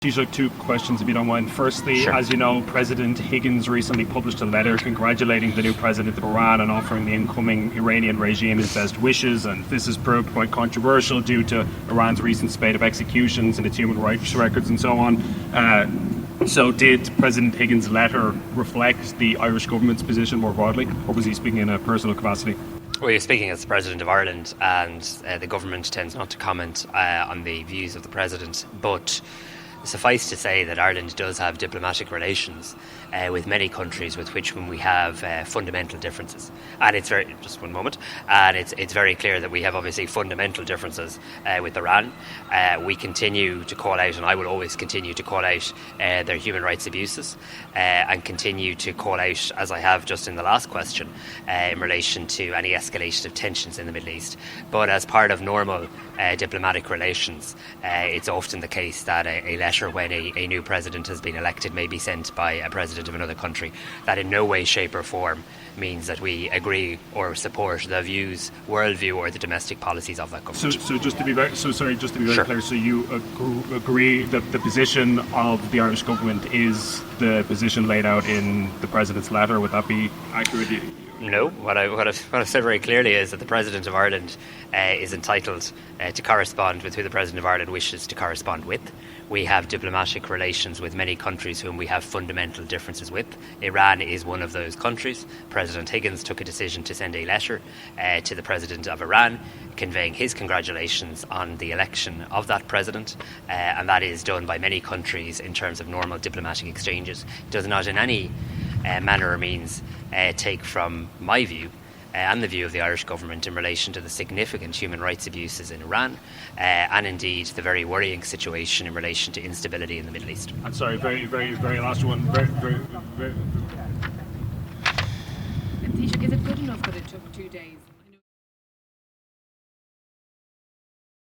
Taoiseach, two questions if you don't mind. Firstly, Sure. As you know, President Higgins recently published a letter congratulating the new president of Iran and offering the incoming Iranian regime his best wishes, and this has proved quite controversial due to Iran's recent spate of executions and its human rights records and so on. So did President Higgins' letter reflect the Irish government's position more broadly, or was he speaking in a personal capacity? Well, you're speaking as the President of Ireland, and the government tends not to comment on the views of the President, but suffice to say that Ireland does have diplomatic relations with many countries with which we have fundamental differences. And it's very, just one moment, and it's very clear that we have obviously fundamental differences with Iran. We continue to call out, and I will always continue to call out their human rights abuses and continue to call out, as I have just in the last question, in relation to any escalation of tensions in the Middle East. But as part of normal diplomatic relations, it's often the case that a letter when a new president has been elected may be sent by a president of another country. That in no way, shape or form means that we agree or support the views, worldview or the domestic policies of that government. So just to be very Sure. clear, so you agree that the position of the Irish government is the position laid out in the president's letter? Would that be accurate? No, what I've said very clearly is that the President of Ireland is entitled to correspond with who the President of Ireland wishes to correspond with. We have diplomatic relations with many countries whom we have fundamental differences with. Iran is one of those countries. President Higgins took a decision to send a letter to the President of Iran conveying his congratulations on the election of that president, and that is done by many countries in terms of normal diplomatic exchanges. It does not in any manner or means take from my view and the view of the Irish government in relation to the significant human rights abuses in Iran and indeed the very worrying situation in relation to instability in the Middle East. I'm sorry, very last one. Taoiseach, is it good enough that it took 2 days?